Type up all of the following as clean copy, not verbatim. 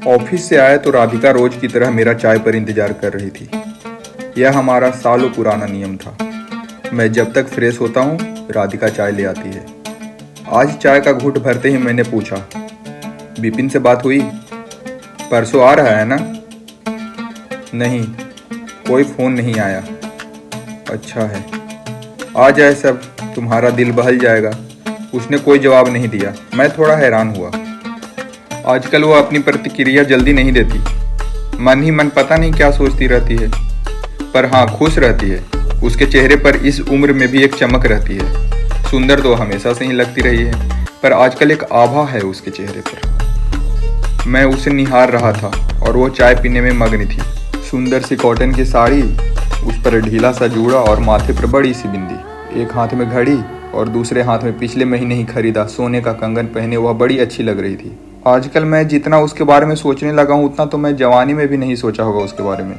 Office से आया तो राधिका रोज की तरह मेरा चाय पर इंतजार कर रही थी। यह हमारा सालों पुराना नियम था। मैं जब तक फ्रेश होता हूँ राधिका चाय ले आती है। आज चाय का घूंट भरते ही मैंने पूछा, विपिन से बात हुई? परसों आ रहा है ना? नहीं, कोई फोन नहीं आया। अच्छा है, आ जाए सब, तुम्हारा दिल बहल जाएगा। उसने कोई जवाब नहीं दिया। मैं थोड़ा हैरान हुआ। आजकल वो अपनी प्रतिक्रिया जल्दी नहीं देती। मन ही मन पता नहीं क्या सोचती रहती है, पर हाँ खुश रहती है। उसके चेहरे पर इस उम्र में भी एक चमक रहती है। सुंदर तो हमेशा से ही लगती रही है, पर आजकल एक आभा है उसके चेहरे पर। मैं उसे निहार रहा था और वो चाय पीने में मग्न थी। सुंदर सी कॉटन की साड़ी, उस पर ढीला सा जूड़ा और माथे पर बड़ी सी बिंदी। एक हाथ में घड़ी और दूसरे हाथ में पिछले महीने ही खरीदा सोने का कंगन पहने वह बड़ी अच्छी लग रही थी। आजकल मैं जितना उसके बारे में सोचने लगा हूँ उतना तो मैं जवानी में भी नहीं सोचा होगा उसके बारे में।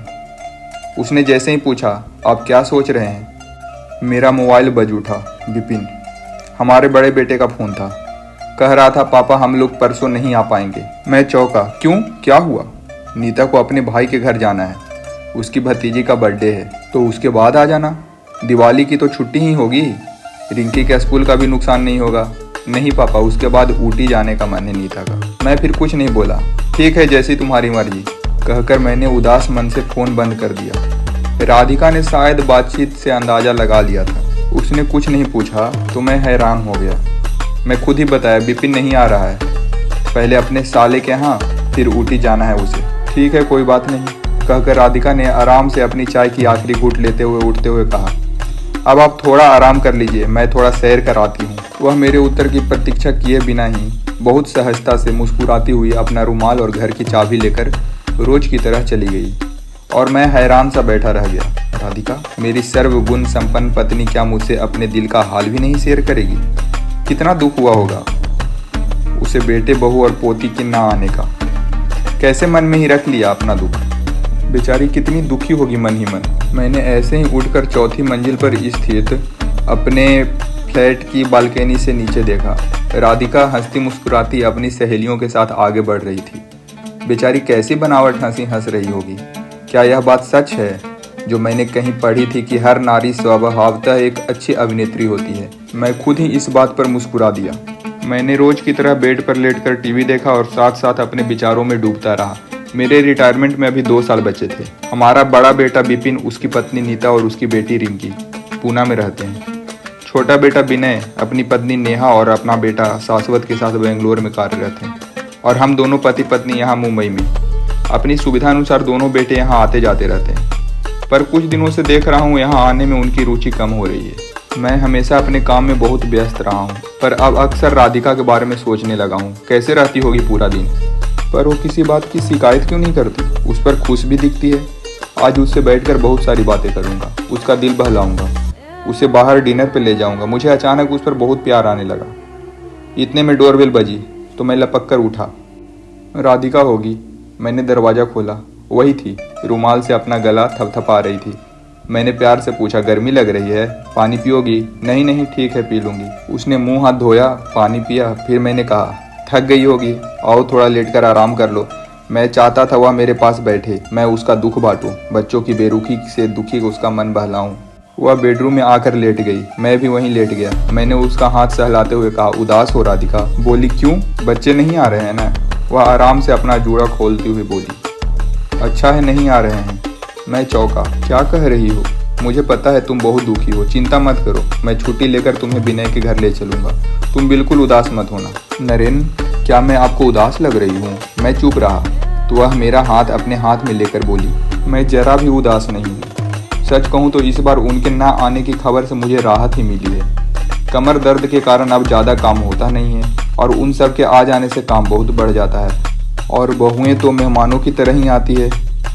उसने जैसे ही पूछा, आप क्या सोच रहे हैं? मेरा मोबाइल बज उठा। विपिन, हमारे बड़े बेटे का फोन था। कह रहा था, पापा हम लोग परसों नहीं आ पाएंगे। मैं चौंका। क्यों, क्या हुआ? नीता को अपने भाई के घर जाना है, उसकी भतीजी का बर्थडे है, तो उसके बाद आ जाना। दिवाली की तो छुट्टी ही होगी, रिंकी के स्कूल का भी नुकसान नहीं होगा। नहीं पापा, उसके बाद ऊटी जाने का मन है नीता का। मैं फिर कुछ नहीं बोला। ठीक है, जैसी तुम्हारी मर्जी, कहकर मैंने उदास मन से फोन बंद कर दिया। राधिका ने शायद बातचीत से अंदाजा लगा लिया था। उसने कुछ नहीं पूछा तो मैं हैरान हो गया। मैं खुद ही बताया, विपिन नहीं आ रहा है, पहले अपने साले के यहाँ, फिर ऊटी जाना है उसे। ठीक है, कोई बात नहीं, कहकर राधिका ने आराम से अपनी चाय की आखिरी घूंट लेते हुए उठते हुए कहा, अब आप थोड़ा आराम कर लीजिए, मैं थोड़ा सैर कराती हूँ। वह मेरे उत्तर की प्रतीक्षा किए बिना ही बहुत सहजता से मुस्कुराती हुई अपना रुमाल और घर की चाबी लेकर रोज की तरह चली गई और मैं हैरान सा बैठा रह गया। राधिका, मेरी सर्वगुण संपन्न पत्नी क्या मुझसे अपने दिल का हाल भी नहीं शेयर करेगी? कितना दुख हुआ होगा उसे बेटे, बहू और पोती की ना आने का। कैसे मन में ही रख लिया अपना दुख। बेचारी कितनी दुखी होगी मन ही मन। मैंने ऐसे ही उठकर चौथी मंजिल पर स्थित अपने फ्लैट की बालकनी से नीचे देखा। राधिका हंसती मुस्कुराती अपनी सहेलियों के साथ आगे बढ़ रही थी। बेचारी कैसी बनावट हंसी हंस रही होगी। क्या यह बात सच है जो मैंने कहीं पढ़ी थी कि हर नारी स्वभावतः एक अच्छी अभिनेत्री होती है? मैं खुद ही इस बात पर मुस्कुरा दिया। मैंने रोज की तरह बेड पर लेटकर टीवी देखा और साथ साथ अपने विचारों में डूबता रहा। मेरे रिटायरमेंट में अभी 2 साल बचे थे। हमारा बड़ा बेटा विपिन, उसकी पत्नी नीता और उसकी बेटी रिंकी पूना में रहते हैं। छोटा बेटा विनय अपनी पत्नी नेहा और अपना बेटा शाश्वत के साथ बेंगलोर में कार्यरत हैं और हम दोनों पति पत्नी यहाँ मुंबई में। अपनी सुविधा अनुसार दोनों बेटे यहाँ आते जाते रहते हैं, पर कुछ दिनों से देख रहा हूँ यहाँ आने में उनकी रुचि कम हो रही है। मैं हमेशा अपने काम में बहुत व्यस्त रहा हूँ, पर अब अक्सर राधिका के बारे में सोचने लगा हूँ। कैसे रहती होगी पूरा दिन, पर वो किसी बात की शिकायत क्यों नहीं करती? उस पर खुश भी दिखती है। आज उससे बैठकर बहुत सारी बातें करूँगा, उसका दिल बहलाऊंगा, उसे बाहर डिनर पे ले जाऊंगा। मुझे अचानक उस पर बहुत प्यार आने लगा। इतने में डोरबेल बजी तो मैं लपक कर उठा। राधिका होगी। मैंने दरवाज़ा खोला, वही थी, रुमाल से अपना गला थपथपा रही थी। मैंने प्यार से पूछा, गर्मी लग रही है, पानी पियोगी? नहीं नहीं, ठीक है, पी लूँगी। उसने मुँह हाथ धोया, पानी पिया। फिर मैंने कहा, थक गई होगी, आओ थोड़ा लेट कर आराम कर लो। मैं चाहता था वह मेरे पास बैठे, मैं उसका दुख बांटूं, बच्चों की बेरुखी से दुखी उसका मन बहलाऊं। वह बेडरूम में आकर लेट गई, मैं भी वहीं लेट गया। मैंने उसका हाथ सहलाते हुए कहा, उदास हो राधिका? बोली, क्यों, बच्चे नहीं आ रहे हैं ना? वह आराम से अपना जूड़ा खोलती हुई बोली, अच्छा है नहीं आ रहे हैं। मैं चौंका, क्या कह रही हो? मुझे पता है तुम बहुत दुखी हो, चिंता मत करो, मैं छुट्टी लेकर तुम्हें विनय के घर ले चलूंगा। तुम बिल्कुल उदास मत होना। नरेंद्र, क्या मैं आपको उदास लग रही हूँ? मैं चुप रहा तो वह मेरा हाथ अपने हाथ में लेकर बोली, मैं जरा भी उदास नहीं हूँ। सच कहूँ तो इस बार उनके ना आने की खबर से मुझे राहत ही मिली है। कमर दर्द के कारण अब ज़्यादा काम होता नहीं है और उन सब के आ जाने से काम बहुत बढ़ जाता है और बहुएं तो मेहमानों की तरह ही आती है।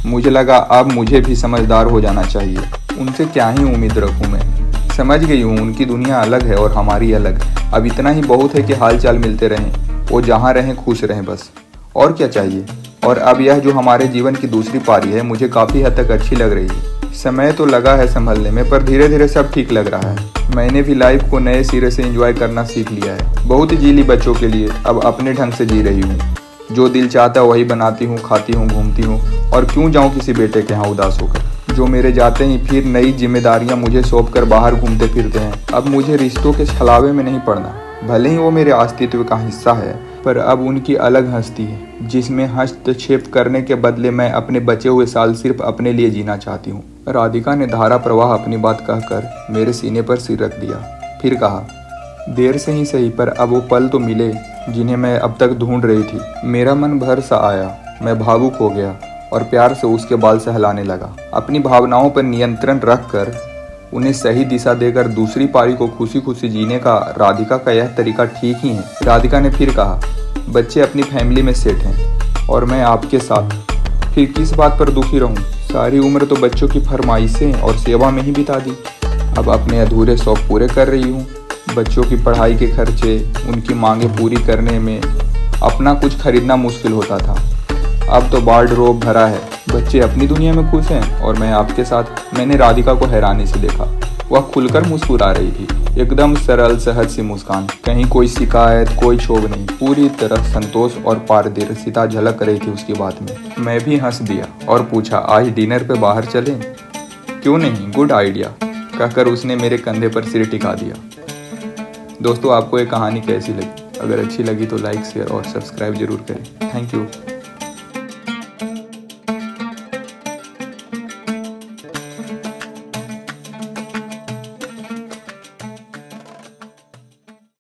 मुझे लगा अब मुझे भी समझदार हो जाना चाहिए। उनसे क्या ही उम्मीद रखूँ मैं? समझ गई हूँ उनकी दुनिया अलग है और हमारी अलग। अब इतना ही बहुत है कि हालचाल मिलते रहें, वो जहाँ रहें खुश रहें, बस और क्या चाहिए। और अब यह जो हमारे जीवन की दूसरी पारी है मुझे काफ़ी हद तक अच्छी लग रही है। समय तो लगा है संभलने में, पर धीरे धीरे सब ठीक लग रहा है। मैंने भी लाइफ को नए सिरे से एंजॉय करना सीख लिया है। बहुत जी ली बच्चों के लिए, अब अपने ढंग से जी रही हूँ। जो दिल चाहता है वही बनाती हूँ, खाती हूँ, घूमती हूँ, और क्यों जाऊँ किसी बेटे के यहाँ उदास होकर, जो मेरे जाते ही फिर नई जिम्मेदारियाँ मुझे सौंप कर बाहर घूमते फिरते हैं। अब मुझे रिश्तों के छलावे में नहीं पड़ना। भले ही वो मेरे अस्तित्व का हिस्सा है, पर अब उनकी अलग हस्ती है जिसमें हस्तक्षेप करने के बदले मैं अपने बचे हुए साल सिर्फ अपने लिए जीना चाहती हूँ। राधिका ने धारा प्रवाह अपनी बात कहकर मेरे सीने पर सिर रख दिया। फिर कहा, देर से ही सही, पर अब वो पल तो मिले जिन्हें मैं अब तक ढूंढ रही थी। मेरा मन भर सा आया, मैं भावुक हो गया और प्यार से उसके बाल सहलाने लगा। अपनी भावनाओं पर नियंत्रण रखकर उन्हें सही दिशा देकर दूसरी पारी को खुशी खुशी जीने का राधिका का यह तरीका ठीक ही है। राधिका ने फिर कहा, बच्चे अपनी फैमिली में सेट हैं और मैं आपके साथ, फिर किस बात पर दुखी रहूं? सारी उम्र तो बच्चों की फरमाइशें और सेवा में ही बिता दी। अब अपने अधूरे शौक पूरे कर रही हूँ। बच्चों की पढ़ाई के खर्चे, उनकी मांगें पूरी करने में अपना कुछ खरीदना मुश्किल होता था। अब तो वार्डरोब भरा है। बच्चे अपनी दुनिया में खुश हैं और मैं आपके साथ। मैंने राधिका को हैरानी से देखा। वह खुलकर मुस्कुरा रही थी, एकदम सरल सहज सी मुस्कान। कहीं कोई शिकायत, कोई क्षोभ नहीं। पूरी तरह संतोष और पारदर्शिता झलक रही थी उसकी बात में। मैं भी हंस दिया और पूछा, आज डिनर पे बाहर चलें? क्यों नहीं, गुड आइडिया, कहकर उसने मेरे कंधे पर सिर टिका दिया। दोस्तों, आपको ये कहानी कैसी लगी? अगर अच्छी लगी तो लाइक, शेयर और सब्सक्राइब जरूर करें। Thank you.